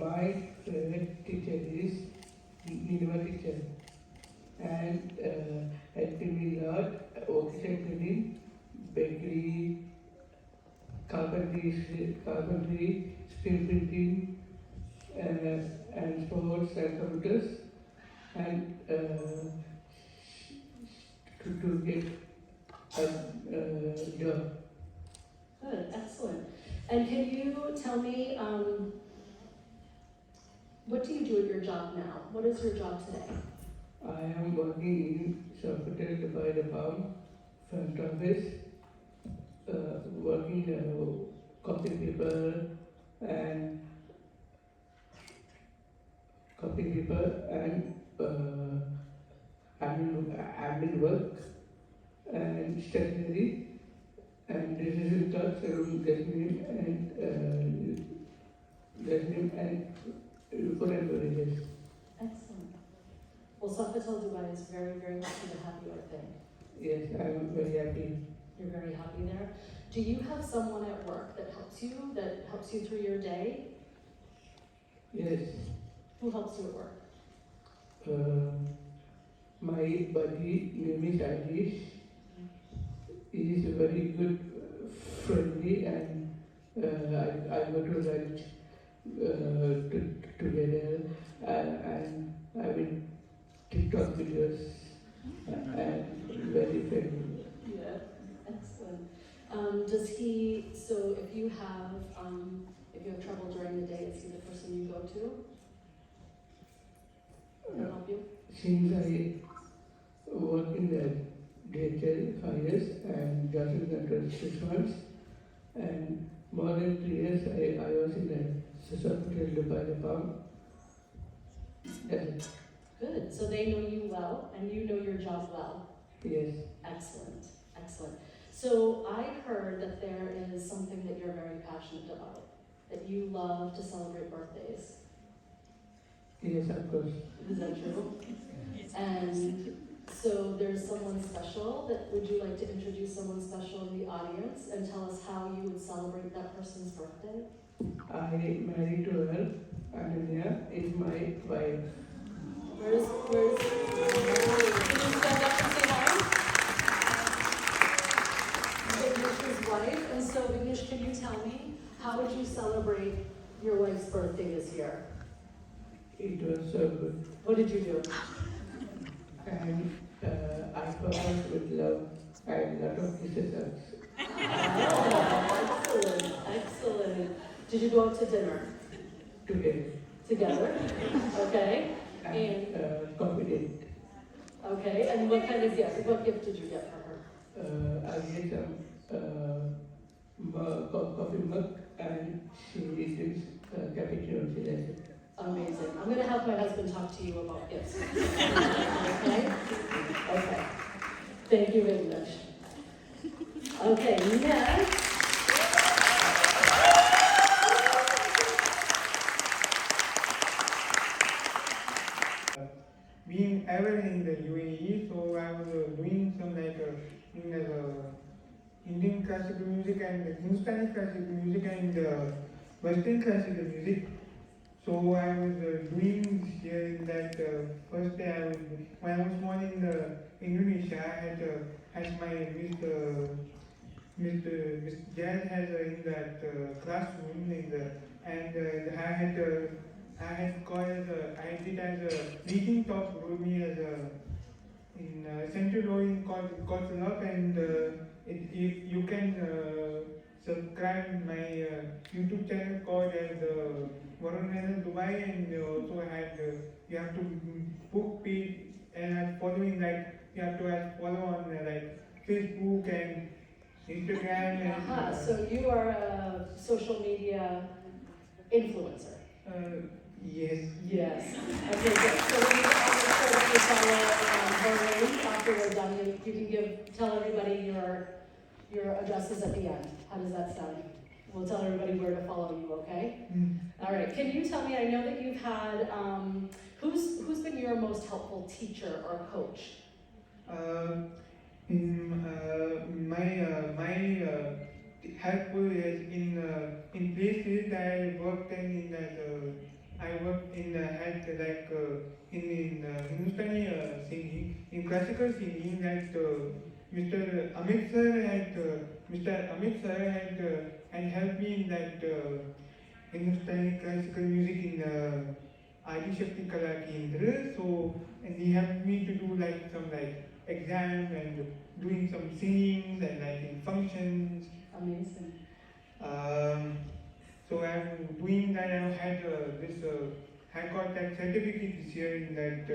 my favorite teacher is Nineveh teacher, and helping me a lot. Vocational training, bakery, carpentry, screen printing, and sports and computers, and to get a job. Good, excellent. And can you tell me, what do you do at your job now? What is your job today? I am working in Sofitel by the farm, front office, working copy paper and admin work and stationery and decision cards around Jasmine and food and beverages. Excellent. Well, Sofitel Dubai is very, very lucky to have you, I think. Yes, I am very happy. You're very happy there. Do you have someone at work that helps you through your day? Yes. Who helps you at work? My buddy name is Ajish. He is very good, friendly, and I go to lunch together, and I mean TikTok videos, and very friendly. Yeah, excellent. So if you have trouble during the day, is he the person you go to help you? Since I work in the daycare 5 years and Johnson Control 6 months, and more than 3 years I was in the hospital by the farm. That's it. Good. So they know you well, and you know your job well. Yes. Excellent. Excellent. So I heard that there is something that you're very passionate about, that you love to celebrate birthdays. Yes, of course. Is that true? And so there's someone special. Would you like to introduce someone special in the audience and tell us how you would celebrate that person's birthday? I married to her. Ananya is my wife. Where's can you stand up and say hi? Vignesh's wife. And so Vignesh, can you tell me, how would you celebrate your wife's birthday this year? It was so good. What did you do? And I proposed with love and a lot of kisses. Oh, excellent, excellent. Did you go out to dinner? Together? Okay. And confident. Okay, and what kind of gift? What gift did you get for her? I get some coffee mug and she drinks cappuccino. She likes it. Amazing. I'm going to have my husband talk to you about gifts. Okay? Okay. Thank you, Vignesh. Okay, next. Being ever in the UAE, so I was doing some Indian classical music and Hindustani classical music and Western classical music. So I was doing here in that first day. When I was born in Indonesia, I had my Miss Jazz had in that classroom and I had called I did as a meeting talk with me as in Central Orient called Love, and you can subscribe my YouTube channel called as Varun Dubai, and also you have to book page and following, like you have to follow on like Facebook and Instagram. And so you are a social media influencer. Yes. Yes. Okay, good. So we need to also make sure that you follow Varun after we're done. You can tell everybody your addresses at the end. How does that sound? We'll tell everybody where to follow you, okay? All right. Can you tell me, I know that you've had, who's been your most helpful teacher or coach? My helpful is in places that I worked in that I worked in had like in Hindustani singing, in classical singing that Mr. Amit sir had helped me in that Hindustani classical music in Adi Shakti Kala Kendra. So and he helped me to do like some like exams and doing some singing and like in functions. Amazing. So I'm doing that. I had I got that certificate this year in that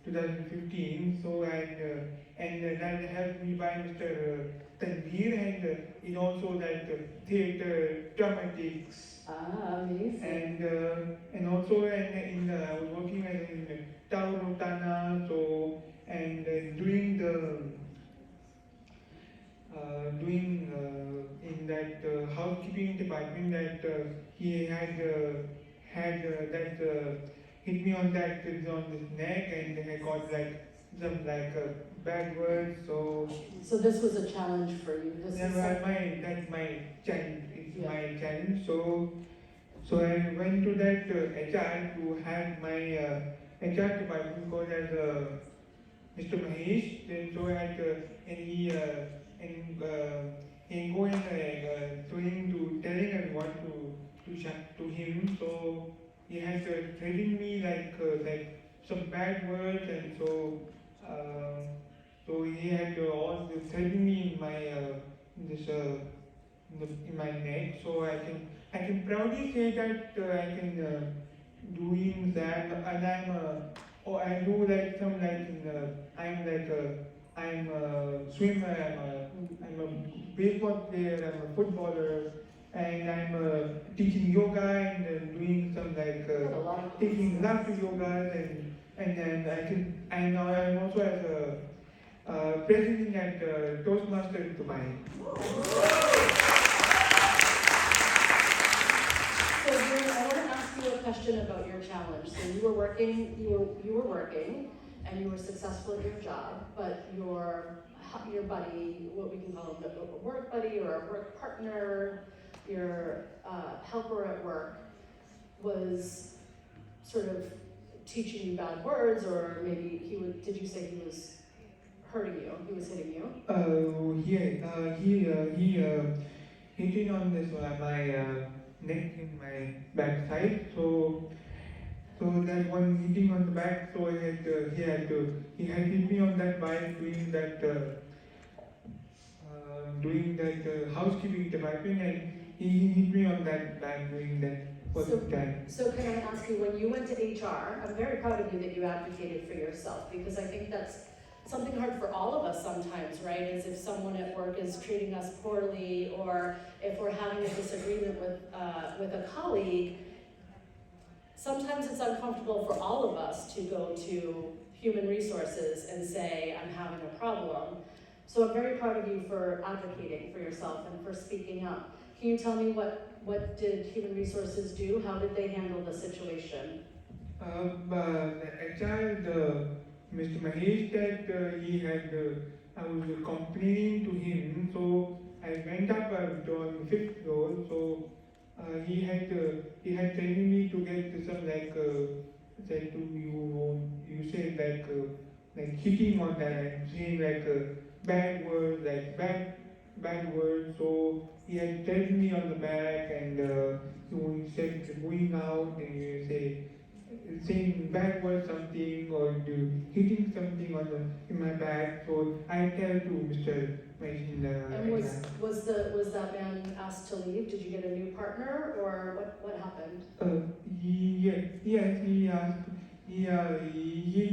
2015. So and that helped me by Mr. Tanveer and in also that theatre dramatics. Amazing. And also I was working in لاطفالنا. So and doing in that housekeeping department that he had hit me on that on his neck and I got like some like bad words. So this was a challenge for you. This is that's my challenge. It's Yeah. my challenge. So I went to that HR to have my HR department called as Mr. Mahesh. Then so I had he going telling everyone to shut to him. So he had threatened me like some bad words and so he had all threatened me in my in my neck. So I can proudly say that I can doing that and I do like some like I'm a swimmer, I'm a baseball player, I'm a footballer, and I'm teaching yoga and doing some like taking love to yoga and then I'm also as a president at Toastmasters Dubai. So I want to ask you a question about your challenge. So you were working, and you were successful at your job, but your buddy, what we can call him a work buddy or a work partner, your helper at work, was sort of teaching you bad words, or maybe did you say he was hurting you? He was hitting you? He hit on this my neck in my backside. So that one hitting on the back. So he had hit me on that by doing that housekeeping department, and he hit me on that back doing that for the time. So can I ask you, when you went to HR, I'm very proud of you that you advocated for yourself, because I think that's something hard for all of us sometimes, right? Is if someone at work is treating us poorly, or if we're having a disagreement with a colleague, sometimes it's uncomfortable for all of us to go to human resources and say, I'm having a problem. So I'm very proud of you for advocating for yourself and for speaking up. Can you tell me what did human resources do? How did they handle the situation? Mr. Mahesh that he had, I was complaining to him, so I went up on the 5th floor, so he had telling me to get some like, said to you said like hitting on that, saying like bad words, like bad words, so he had tapped me on the back and he said going out and you say, saying bad words something or hitting something in my back. So I tell to Mr. Mahesh. And was that man asked to leave? Did you get a new partner, or what happened? Yes, he asked. He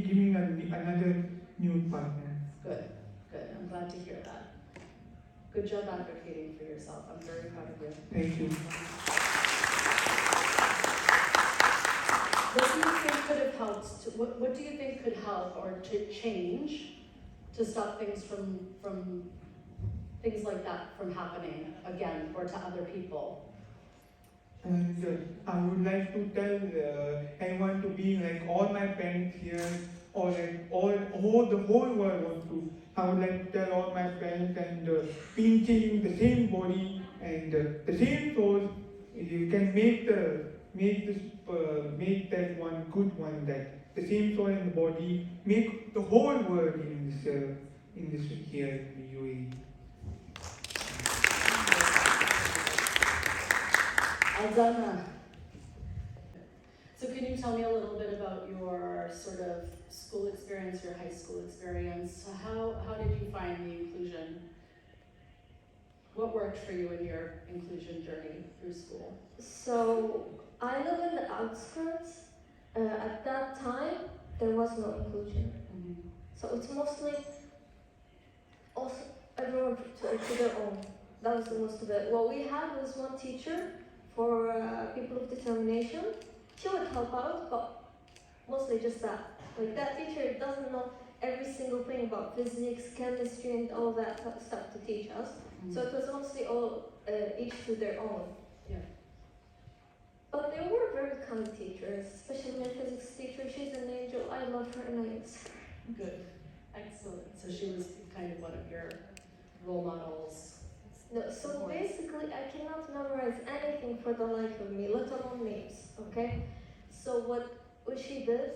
giving another new partner. Good. I'm glad to hear that. Good job advocating for yourself. I'm very proud of you. Thank you. What do you think could have helped? What do you think could help or to change to stop things from things like that from happening again or to other people? And I would like to tell everyone to be like all my parents here, or like the whole world wants to. I would like to tell all my parents and being changing the same body and the same soul, you can make make that one good one, that the same soil in the body make the whole world in this here in the UAE. Aldana. So can you tell me a little bit about your sort of school experience, your high school experience? How did you find the inclusion? What worked for you in your inclusion journey through school? So I live in the outskirts. At that time, there was no inclusion. Mm-hmm. So it's mostly also everyone to their own. That was the most of it. What we had was one teacher for people of determination. She would help out, but mostly just that. Like that teacher doesn't know every single thing about physics, chemistry, and all that stuff to teach us. Mm-hmm. So it was mostly all each to their own. Yeah. But they were very kind teachers, especially my physics teacher. She's an angel. I love her and I miss her. Good. Excellent. So she was kind of one of your role models. No, so basically, I cannot memorize anything for the life of me, let alone names, okay? So what she did,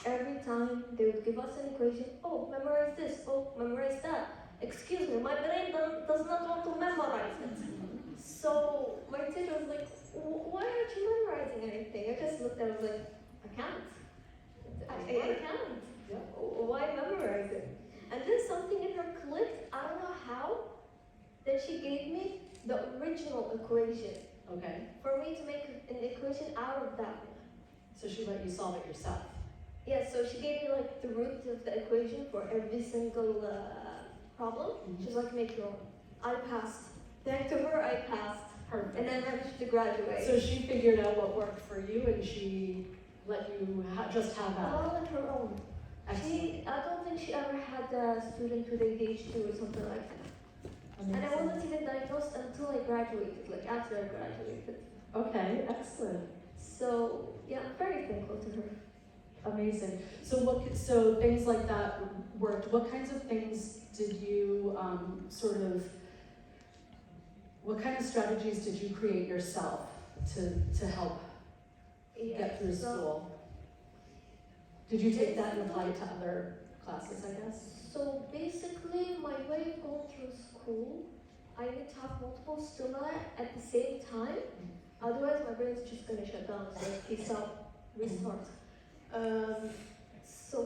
every time they would give us an equation, oh, memorize this, oh, memorize that. Excuse me, my brain does not want to memorize it. So my teacher was like, why aren't you memorizing anything? I just looked at it, I was like, I can't. I can't. Yeah. Why memorize it? And then something in her clicked, I don't know how. Then she gave me the original equation Okay. for me to make an equation out of that. So she let you solve it yourself. Yeah, so she gave me like the root of the equation for every single problem. Mhm. She was like, make your own. I passed. Thanks to her, I passed. Perfect. And I managed to graduate. So she figured out what worked for you, and she let you just have that. All on her own. Excellent. I don't think she ever had a student with ADHD or something like that. And I Amazing. wasn't even diagnosed until I graduated, like after I graduated. Okay, excellent. So yeah, I'm very thankful to her. Amazing. So things like that worked. What kinds of things did you what kind of strategies did you create yourself to help get through school? Did you take that and apply it to other classes, I guess? So basically, my way of going through school, I need to have multiple stimuli at the same time. Otherwise, my brain's just gonna shut down. So peace out, restart. So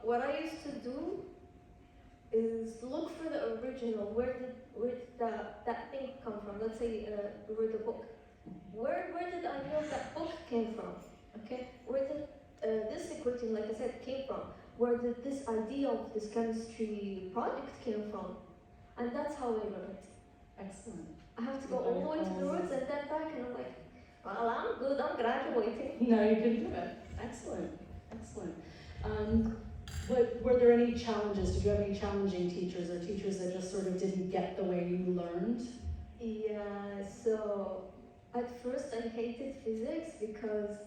what I used to do is look for the original. Where did that thing come from? Let's say we read the book. Where did I know that book came from? Okay, where did this equation, like I said, came from? Where did this idea of this chemistry project came from? And that's how I learned. Excellent. I have to go all the way to the roots and then back, and I'm like, well, I'm good. I'm graduating. No, you can do it. Excellent. Excellent. Were there any challenges? Did you have any challenging teachers or teachers that just sort of didn't get the way you learned? Yeah, so at first I hated physics because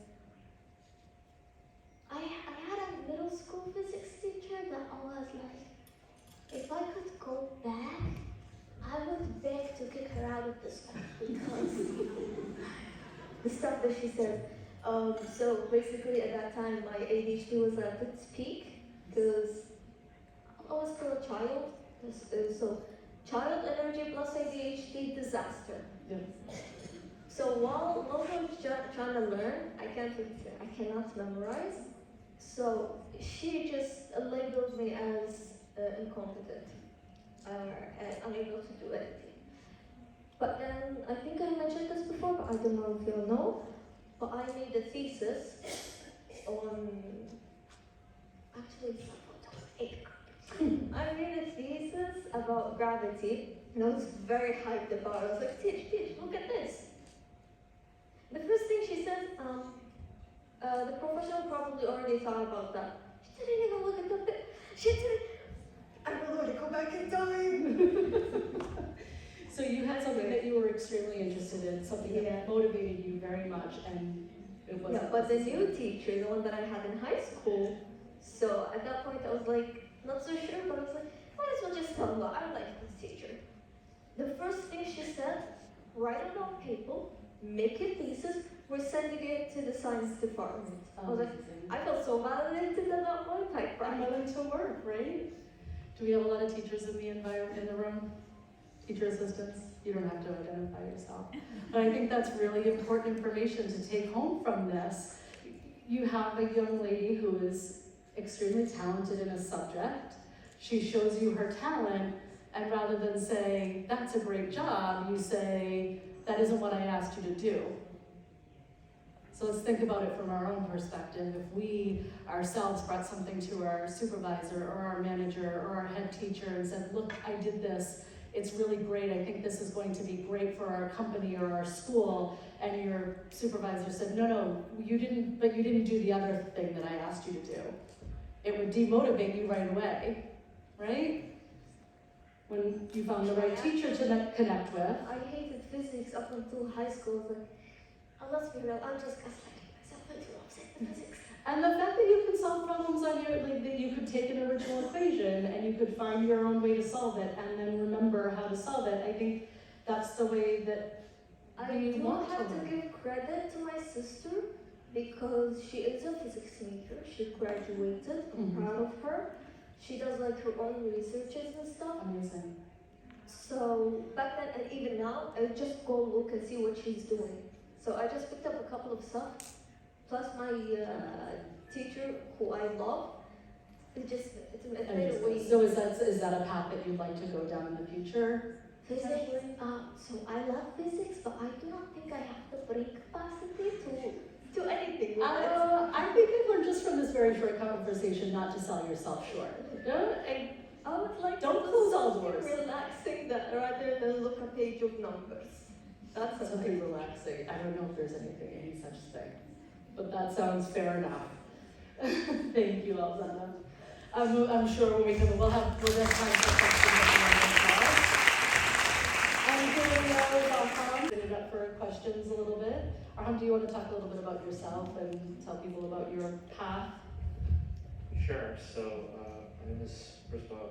I had a middle school physics teacher that always like, if I could go back, I would beg to kick her out of the school because the stuff that she said. So basically at that time my ADHD was at its peak because I was still a child. So child energy plus ADHD disaster. Yeah. So while I was trying to learn, I cannot memorize. So she just labeled me as incompetent, unable to do anything. But then I think I mentioned this before, but I don't know if you'll know. But I made a thesis on. Actually, I made a thesis about gravity, and I was very hyped about it. I was like, Teach, look at this. The first thing she said, the professor probably already thought about that. She didn't even look at the She didn't. I will let it go back in time. So you had something that you were extremely interested in, something that motivated you very much, and it wasn't. Yeah, but the new teacher, the one that I had in high school, so at that point I was like, not so sure, but I was like, might as well just tell her I like this teacher. The first thing she said, write it on paper, make a thesis, we're sending it to the science department. I was like, Amazing. I felt so validated at that point, I I'm cried. willing to work, right? Do we have a lot of teachers in the environment, in the room? Teacher assistants? You don't have to identify yourself. But I think that's really important information to take home from this. You have a young lady who is extremely talented in a subject. She shows you her talent, and rather than say, that's a great job, you say, that isn't what I asked you to do. So let's think about it from our own perspective. If we ourselves brought something to our supervisor or our manager or our head teacher and said, look, I did this, it's really great, I think this is going to be great for our company or our school, and your supervisor said, no, you didn't do the other thing that I asked you to do. It would demotivate you right away, right? When you found the right teacher to connect with. I hated physics up until high school. Like, let's be real, I'm just gaslighting myself until I'm sick of physics. And the fact that you can solve problems on your, like, that you could take an original equation and you could find your own way to solve it and then remember how to solve it, I think that's the way that I we do want to have to learn. give credit to my sister because she is a physics major. She graduated. I'm Mhm. proud of her. She does like her own researches and stuff. Amazing. So back then and even now, I just go look and see what she's doing. So I just picked up a couple of stuff. Plus my teacher, who I love, it made a way. So is that a path that you'd like to go down in the future? Physics. So I love physics, but I do not think I have the brain capacity to do anything with it. I think I've learned just from this very short conversation not to sell yourself short. I would like Don't to close do all something doors. relaxing that rather than look a page of numbers. That's Something something. relaxing. I don't know if there's any such thing, but that sounds fair enough. Thank you, Alzana. I'm sure when we'll have time for questions at the end as well. And here we are, Arham. Open it up for questions a little bit. Arham, do you want to talk a little bit about yourself and tell people about your path? Sure. So, my name is, first of all,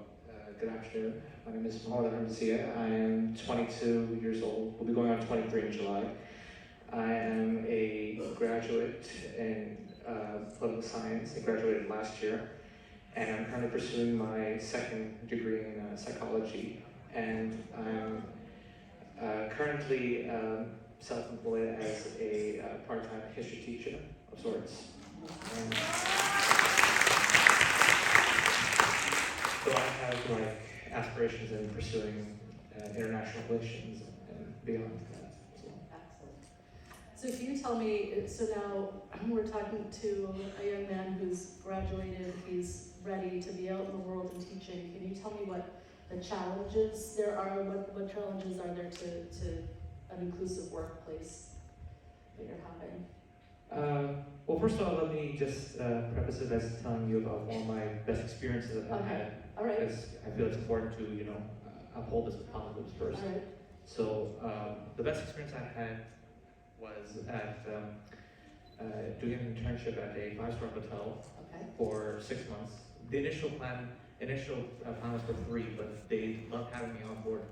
good afternoon. My name is Mohammed Hamzia. I am 22 years old. We'll be going on 23 in July. I am a graduate in political science. I graduated last year. And I'm currently pursuing my second degree in psychology. And I'm currently self-employed as a part-time history teacher of sorts. And so I have like aspirations in pursuing international relations and beyond that as well. Excellent. So can you tell me, so now we're talking to a young man who's graduated, he's ready to be out in the world and teaching. Can you tell me what the challenges there are, what challenges are there to an inclusive workplace that you're having? Well, first of all, let me just preface it as telling you about one of my best experiences that I've Okay. had. All right. Because I feel it's important to, uphold this with positives first. All right. So the best experience I had was at doing an internship at a 5-star hotel Okay. for 6 months. The initial plan was for 3, but they loved having me on board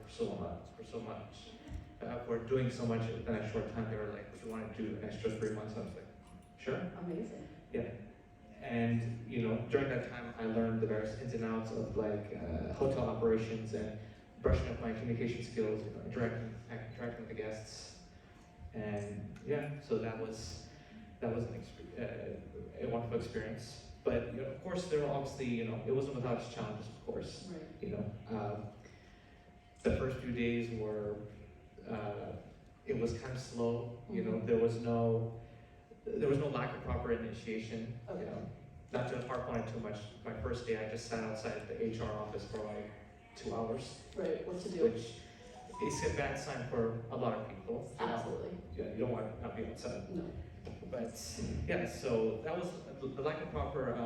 for doing so much in a short time. They were like, if you want to do an extra 3 months, I was like, sure. Amazing. And during that time, I learned the various ins and outs of hotel operations and brushing up my communication skills, interacting with the guests, and so that was a wonderful experience. But of course, there were obviously it wasn't without its challenges. Of course, Right. The first few days were it was kind of slow. Mhm. There was no lack of proper initiation. Okay. Not to harp on it too much. My first day, I just sat outside the HR office for like 2 hours, Right. What to do? which is a bad sign for a lot of people. Absolutely. You don't want to not be outside. No. But so that was the lack of proper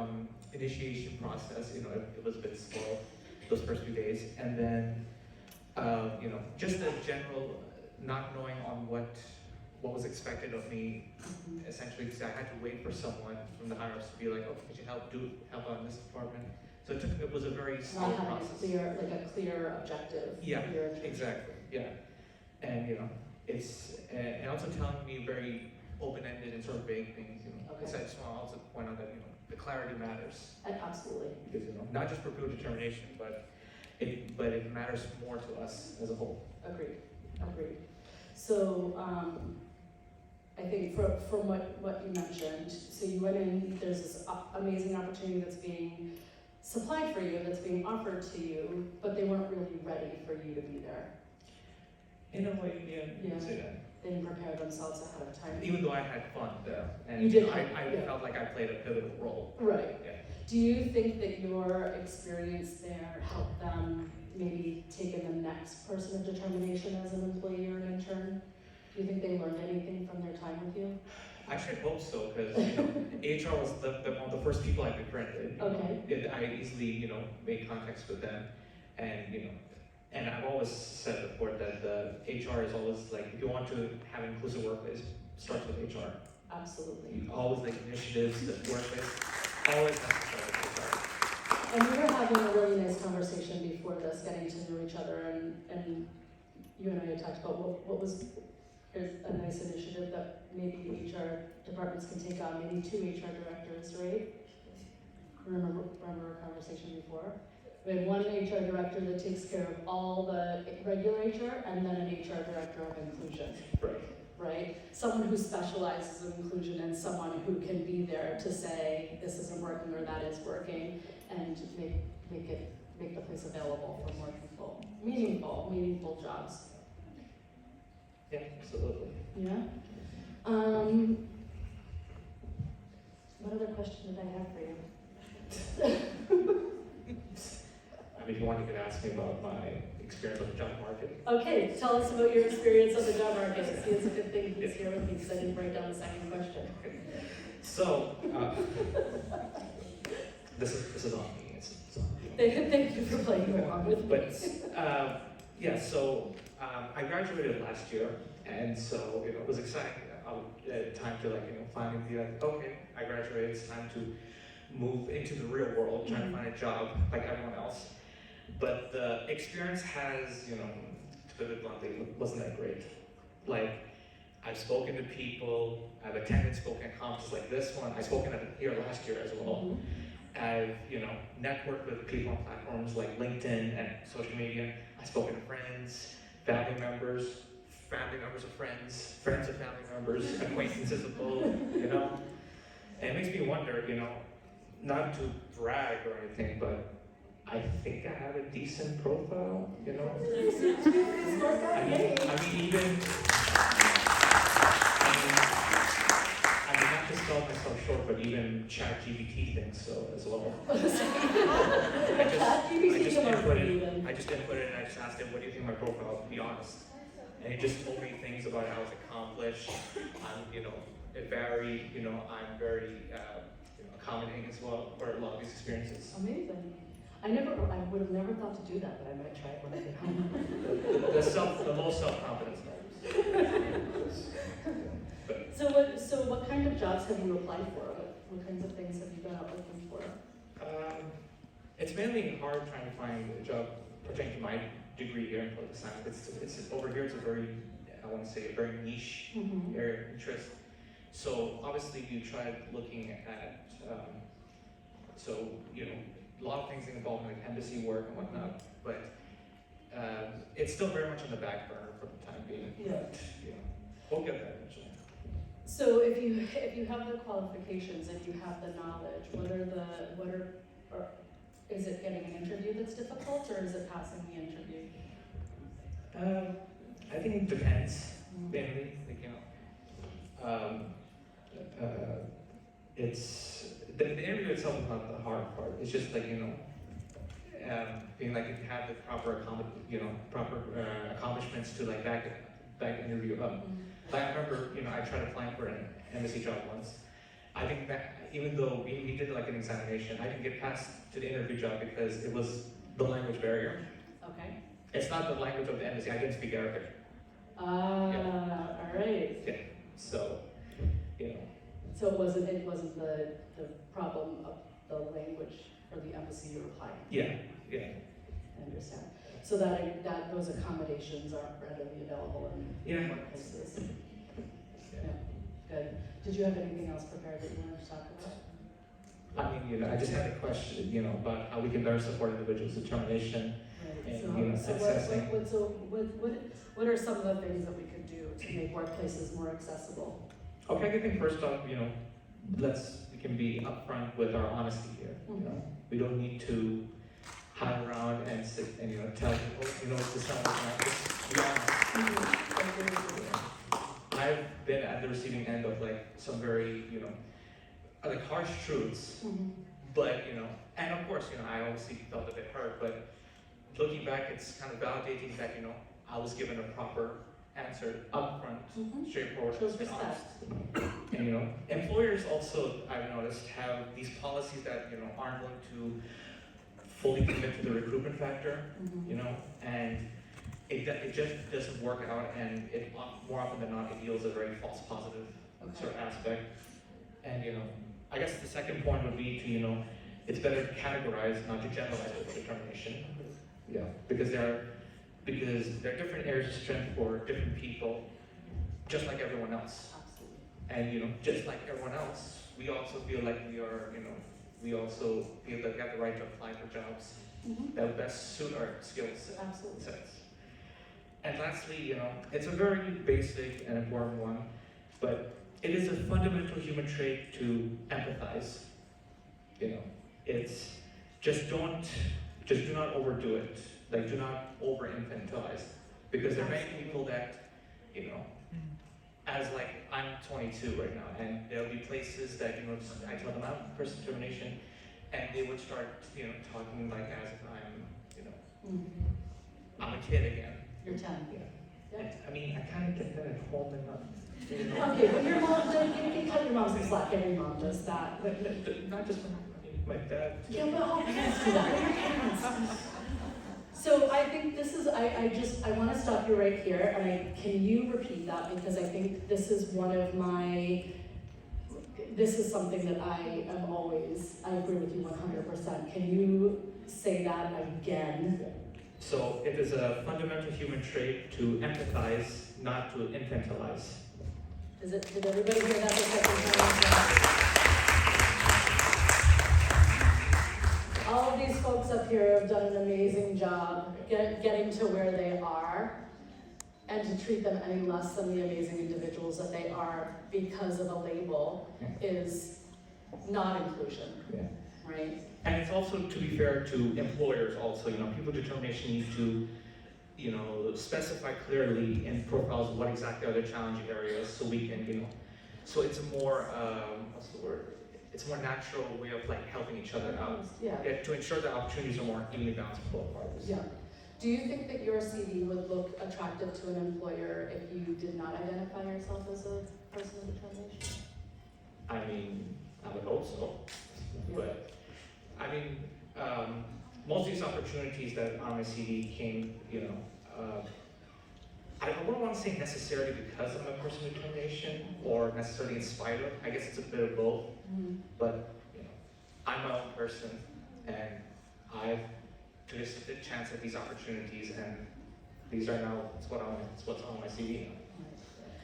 initiation process. It was a bit slow those first few days, and then just the general not knowing on what was expected of me. Mhm. Essentially, because I had to wait for someone from the higher ups to be like, "Oh, could you help out in this department?" So it was a very slow Not having process. a clear objective. Yeah, clear objective. exactly. Yeah, and and also telling me very open-ended and sort of vague things, you know. Okay. Because I just want to also point out that, you know, the clarity matters. Absolutely. Because, you know, not just for people determination, but it matters more to us as a whole. Agreed. So, I think from what you mentioned, so you went in, there's this amazing opportunity that's being supplied for you, that's being offered to you, but they weren't really ready for you to be there. In a way, yeah, you can say that. They didn't prepare themselves ahead of time. Even though I had fun there, and You did I yeah. felt like I played a pivotal role. Right. Yeah. Do you think that your experience there helped them maybe take in the next person of determination as an employee or an intern? Do you think they learned anything from their time with you? I should hope so, because HR was one of the first people I befriended. Okay. I easily, you know, made contacts with them, and you know, and I've always said before that the HR is always like, if you want to have an inclusive workplace, starts with HR. Absolutely. You always like initiatives, the workplace always has to start with HR. And we were having a really nice conversation before this, getting to know each other, and you and I had talked about what was a nice initiative that maybe HR departments can take on, maybe 2 HR directors, right? Remember our conversation before? We had one HR director that takes care of all the regular HR, and then an HR director of inclusion. Right? Someone who specializes in inclusion and someone who can be there to say, this isn't working or that is working, and make the place available for more people. Meaningful jobs. Yeah, absolutely. Yeah? What other question did I have for you? I mean, if you want, you could ask me about my experience on the job market. Okay, tell us about your experience on the job market. See, it's a good thing he's here with me because I didn't write down the second question. So, this is on me. It's on me. Thank you for playing along with me. But yeah, so I graduated last year, and so it was exciting. Time to finally be like, okay, I graduated. It's time to move into the real world, trying to find a job like everyone else. But the experience has, to put it bluntly, wasn't that great. Like, I've spoken to people, I've attended spoken conferences like this one. I've spoken here last year as well. I've, networked with people on platforms like LinkedIn and social media. I've spoken to friends, family members of friends, friends of family members, acquaintances of both, And it makes me wonder, not to brag or anything, but I think I have a decent profile, I mean, even, not to sell myself short, but even ChatGPT thinks so as well. I just input it and I just asked him, what do you think of my profile, to be honest? And he just told me things about how it's accomplished. I'm, very, I'm very accommodating as well for a lot of these experiences. Amazing. I would have never thought to do that, but I might try it when I get home. The low self-confidence matters. So what kind of jobs have you applied for? What kinds of things have you been out looking for? It's mainly hard trying to find a job pertaining to my degree here in political science. It's over here. It's a very, I want to say, a very niche area of interest. So obviously, you tried looking at, a lot of things involving like embassy work and whatnot, but it's still very much on the back burner for the time being. Yeah. But we'll get there eventually. So if you have the qualifications, if you have the knowledge, is it getting an interview that's difficult, or is it passing the interview? I think it depends, mainly. It's the interview itself is not the hard part. It's just being like if you have the proper accomplishments to back interview up. Like I remember, I tried applying for an embassy job once. I think that even though we did an examination, I didn't get passed to the interview job because it was the language barrier. Okay. It's not the language of the embassy. I didn't speak Arabic. All right. Yeah. So, So it wasn't the problem of the language for the embassy you're applying. Yeah. I understand. So that those accommodations are readily available in workplaces. Yeah. Good. Did you have anything else prepared that you wanted to talk about? I mean, I just had a question, about how we can better support individuals' determination Right. and, assessing. What are some of the things that we could do to make workplaces more accessible? Okay, I think first off, we can be upfront with our honesty here. We don't need to hide around and sit and tell people, to sound like just be honest. I've been at the receiving end of some very harsh truths, but and of course I obviously felt a bit hurt, but looking back, it's kind of validating that I was given a proper answer upfront, straightforward, Shows and respect. honest. And employers also, I've noticed, have these policies that aren't going to fully commit to the recruitment factor, and it just doesn't work out, and it more often than not it yields a very false positive sort of aspect. And I guess the second point would be to it's better to categorize, not to generalize with determination. Because there are different areas of strength for different people, just like everyone else. Absolutely. And just like everyone else, we also feel like we also feel that we have the right to apply for jobs that would best suit our skills Absolutely. sets. And lastly, it's a very basic and important one, but it is a fundamental human trait to empathize. It's do not overdo it. Do not over-infantilize, because there are many people that, as I'm 22 right now, and there'll be places that I tell them I'm person determination, and they would start talking as if I'm a kid again. You're 10. Yeah. And, I mean, I kind of get that at home and not. Okay, but your mom, you can cut your mom some slack. Every mom does that. Not just my dad. Yeah, but all parents do that. Your parents. So I think this is, I want to stop you right here, and can you repeat that, because I think this is this is something that I agree with you 100%. Can you say that again? So it is a fundamental human trait to empathize, not to infantilize. Did everybody hear that the second time? All of these folks up here have done an amazing job getting to where they are, and to treat them any less than the amazing individuals that they are because of a label is not inclusion, right? And it's also, to be fair to employers also, people determination need to, specify clearly in profiles what exactly are their challenging areas, so we can, so it's a more, what's the word? It's a more natural way of helping each other out. To ensure that opportunities are more evenly balanced for both parties. Yeah. Do you think that your CV would look attractive to an employer if you did not identify yourself as a person of determination? I mean, I would hope so. But, I mean, most of these opportunities that on my CV came, I wouldn't want to say necessarily because I'm a person of determination or necessarily in spite of. I guess it's a bit of both. But I'm my own person, and I've took a chance at these opportunities, and these are now what's on my CV.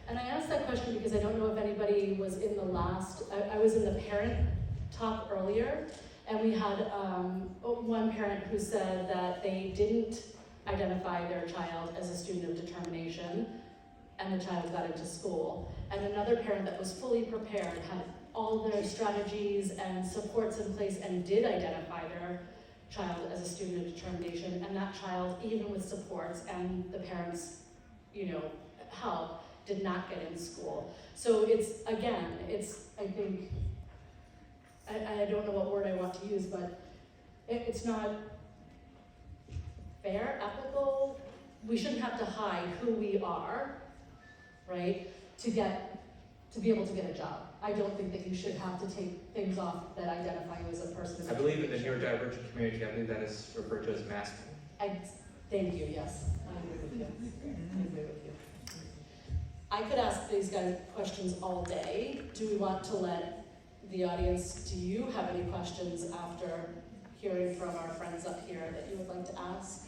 And I asked that question because I don't know if anybody was in the last. I was in the parent talk earlier, and we had one parent who said that they didn't identify their child as a student of determination, and the child got into school. And another parent that was fully prepared, had all their strategies and supports in place, and did identify their child as a student of determination, and that child, even with supports and the parents, help, did not get in school. So I think, I don't know what word I want to use, but it's not fair, ethical. We shouldn't have to hide who we are, right, to be able to get a job. I don't think that you should have to take things off that identify you as a person. I believe in the neurodivergent community, I believe that is referred to as masking. Thank you, yes. I agree with you. I agree with you. I could ask these guys questions all day. Do we want to let the audience, do you have any questions after hearing from our friends up here that you would like to ask?